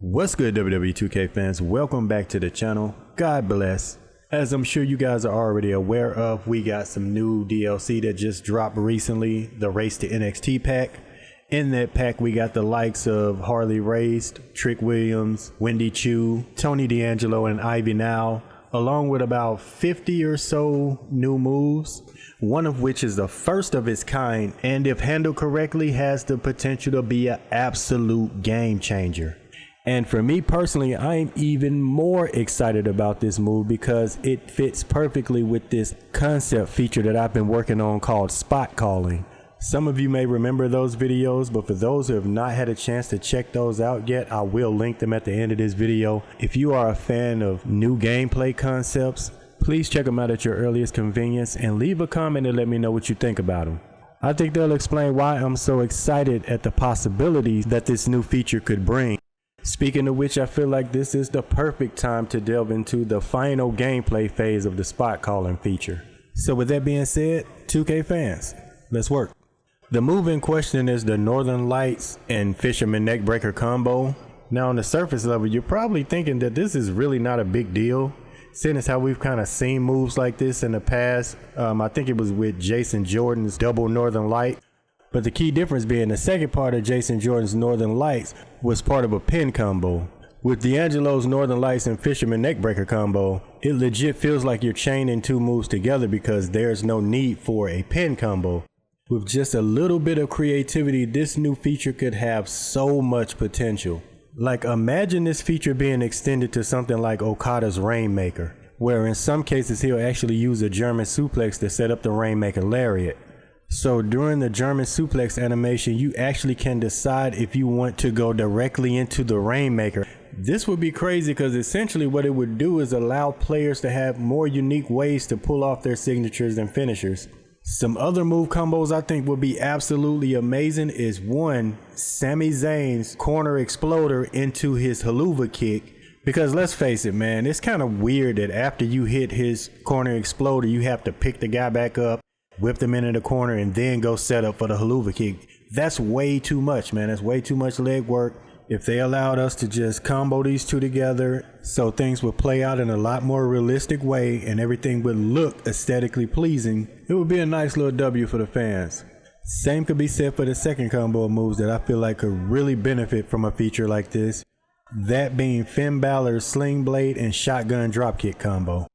What's good, Wwe 2K fans? Welcome back to the channel. God bless. As I'm sure you guys are already aware of, we got some new DLC that just dropped recently, the Race to NXT pack. In that pack, we got the likes of Harley Race, Trick Williams, Wendy Chu, Tony D'Angelo, and Ivy Now, along with about 50 or so new moves, one of which is the first of its kind, and if handled correctly, has the potential to be an absolute game changer. And for me personally, I'm even more excited about this move because it fits perfectly with this concept feature that I've been working on called spot calling. Some of you may remember those videos, but for those who have not had a chance to check those out yet, I will link them at the end of this video. If you are a fan of new gameplay concepts, please check them out at your earliest convenience and leave a comment and let me know what you think about them. I think they'll explain why I'm so excited at the possibilities that this new feature could bring. Speaking of which, I feel like this is the perfect time to delve into the final gameplay phase of the spot calling feature. So with that being said, 2K fans, let's work. The move in question is the Northern Lights and Fisherman Neckbreaker combo. Now on the surface level, you're probably thinking that this is really not a big deal, seeing as how we've kind of seen moves like this in the past. I think it was with Jason Jordan's double Northern Light. But the key difference being the second part of Jason Jordan's Northern Lights was part of a pin combo. With D'Angelo's Northern Lights and Fisherman Neckbreaker combo, it legit feels like you're chaining two moves together because there's no need for a pin combo. With just a little bit of creativity, this new feature could have so much potential. Like, imagine this feature being extended to something like Okada's Rainmaker, where in some cases he'll actually use a German suplex to set up the Rainmaker lariat. So during the German suplex animation, you actually can decide if you want to go directly into the Rainmaker. This would be crazy because essentially what it would do is allow players to have more unique ways to pull off their signatures and finishers. Some other move combos I think would be absolutely amazing is one, Sami Zayn's corner exploder into his haluva kick. Because let's face it, man, it's kind of weird that after you hit his corner exploder, you have to pick the guy back up, whip them into the corner, and then go set up for the haluva kick. That's way too much, man. That's way too much leg work. If they allowed us to just combo these two together so things would play out in a lot more realistic way and everything would look aesthetically pleasing, it would be a nice little W for the fans. Same could be said for the second combo of moves that I feel like could really benefit from a feature like this, that being Finn Balor's Sling Blade and Shotgun Dropkick combo.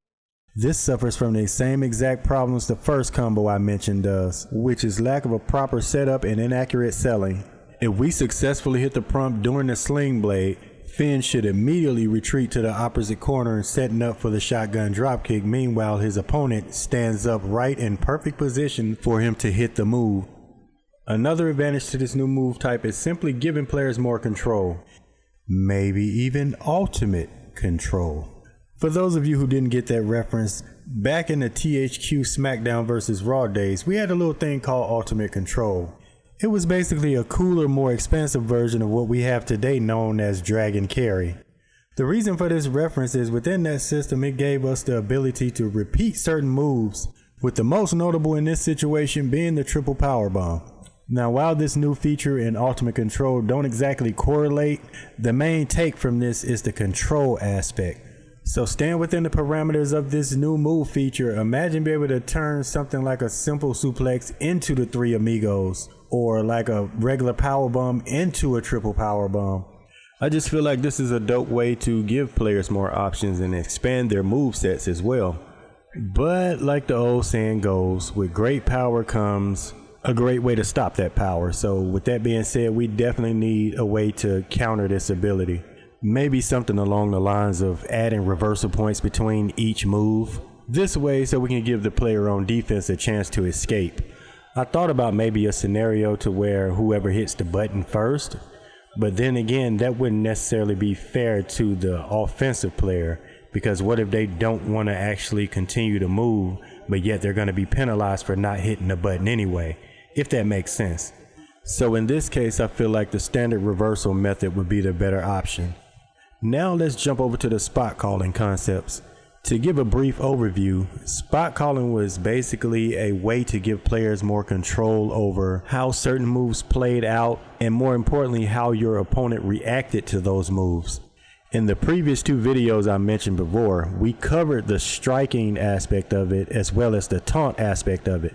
This suffers from the same exact problems the first combo I mentioned does, which is lack of a proper setup and inaccurate selling. If we successfully hit the prompt during the Sling Blade, Finn should immediately retreat to the opposite corner and setting up for the shotgun dropkick. Meanwhile, his opponent stands up right in perfect position for him to hit the move. Another advantage to this new move type is simply giving players more control. Maybe even ultimate control. For those of you who didn't get that reference, back in the THQ SmackDown vs. Raw days, we had a little thing called Ultimate Control. It was basically a cooler, more expensive version of what we have today known as Dragon Carry. The reason for this reference is within that system it gave us the ability to repeat certain moves, with the most notable in this situation being the triple powerbomb. Now while this new feature and Ultimate Control don't exactly correlate, the main take from this is the control aspect. So staying within the parameters of this new move feature, imagine being able to turn something like a simple suplex into the Three Amigos, or like a regular powerbomb into a triple powerbomb. I just feel like this is a dope way to give players more options and expand their move sets as well. But like the old saying goes, with great power comes a great way to stop that power. So with that being said, we definitely need a way to counter this ability. Maybe something along the lines of adding reversal points between each move. This way so we can give the player on defense a chance to escape. I thought about maybe a scenario to where whoever hits the button first, but then again that wouldn't necessarily be fair to the offensive player, because what if they don't want to actually continue to move but yet they're going to be penalized for not hitting the button anyway, if that makes sense. So in this case I feel like the standard reversal method would be the better option. Now let's jump over to the spot calling concepts. To give a brief overview, spot calling was basically a way to give players more control over how certain moves played out, and more importantly, how your opponent reacted to those moves. In the previous two videos I mentioned before, we covered the striking aspect of it as well as the taunt aspect of it.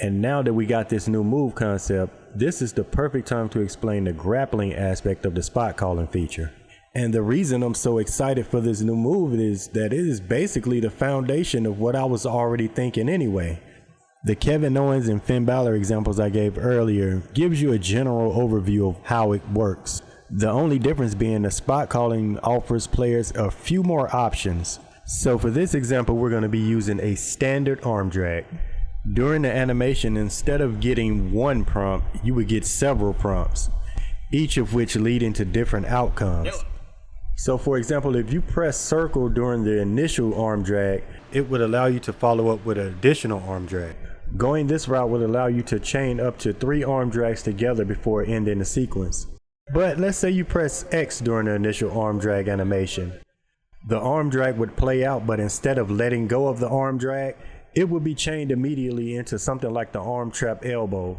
And now that we got this new move concept, this is the perfect time to explain the grappling aspect of the spot calling feature. And the reason I'm so excited for this new move is that it is basically the foundation of what I was already thinking anyway. The Kevin Owens and Finn Balor examples I gave earlier gives you a general overview of how it works. The only difference being the spot calling offers players a few more options. So for this example, we're going to be using a standard arm drag. During the animation, instead of getting one prompt, you would get several prompts, each of which lead into different outcomes. So for example, if you press circle during the initial arm drag, it would allow you to follow up with an additional arm drag. Going this route would allow you to chain up to 3 arm drags together before ending the sequence. But let's say you press X during the initial arm drag animation. The arm drag would play out, but instead of letting go of the arm drag, it would be chained immediately into something like the arm trap elbow.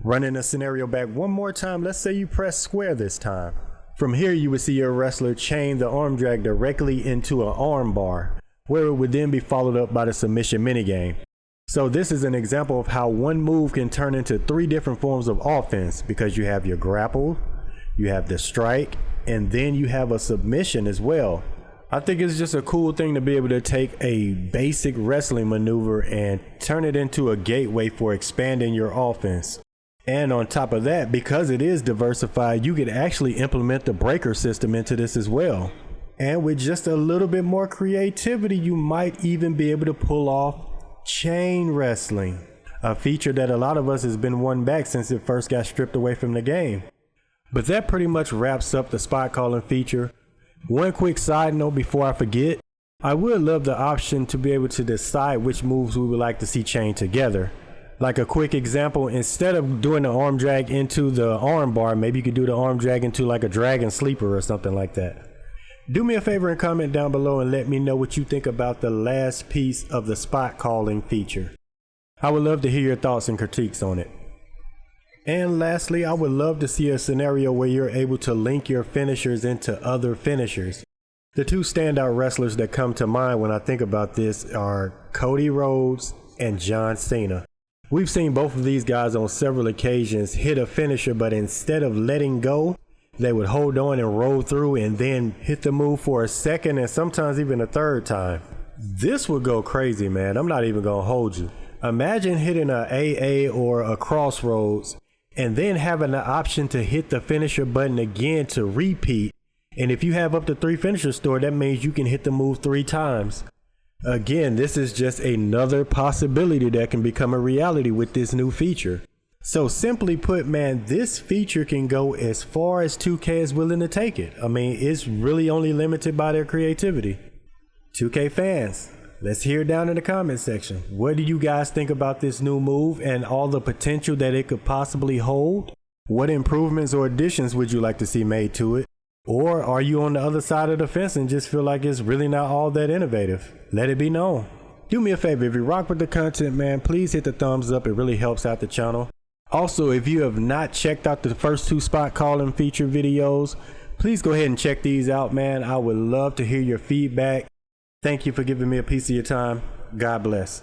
Running the scenario back one more time, let's say you press square this time. From here, you would see your wrestler chain the arm drag directly into an arm bar, where it would then be followed up by the submission minigame. So this is an example of how one move can turn into 3 different forms of offense, because you have your grapple, you have the strike, and then you have a submission as well. I think it's just a cool thing to be able to take a basic wrestling maneuver and turn it into a gateway for expanding your offense. And on top of that, because it is diversified, you could actually implement the breaker system into this as well. And with just a little bit more creativity, you might even be able to pull off chain wrestling, a feature that a lot of us has been wanting back since it first got stripped away from the game. But that pretty much wraps up the spot calling feature. One quick side note before I forget, I would love the option to be able to decide which moves we would like to see chained together. Like a quick example, instead of doing the arm drag into the arm bar, maybe you could do the arm drag into like a dragon sleeper or something like that. Do me a favor and comment down below and let me know what you think about the last piece of the spot calling feature. I would love to hear your thoughts and critiques on it. And lastly, I would love to see a scenario where you're able to link your finishers into other finishers. The 2 standout wrestlers that come to mind when I think about this are Cody Rhodes and John Cena. We've seen both of these guys on several occasions hit a finisher, but instead of letting go, they would hold on and roll through and then hit the move for a second and sometimes even a third time. This would go crazy, man. I'm not even gonna hold you. Imagine hitting a AA or a crossroads and then having the option to hit the finisher button again to repeat. And if you have up to 3 finishers stored, that means you can hit the move 3 times. Again, this is just another possibility that can become a reality with this new feature. So simply put, man, this feature can go as far as 2K is willing to take it. I mean, it's really only limited by their creativity. 2K fans, let's hear down in the comment section. What do you guys think about this new move and all the potential that it could possibly hold? What improvements or additions would you like to see made to it? Or are you on the other side of the fence and just feel like it's really not all that innovative? Let it be known. Do me a favor, if you rock with the content, man, please hit the thumbs up. It really helps out the channel. Also, if you have not checked out the first 2 spot calling feature videos, please go ahead and check these out, man. I would love to hear your feedback. Thank you for giving me a piece of your time. God bless.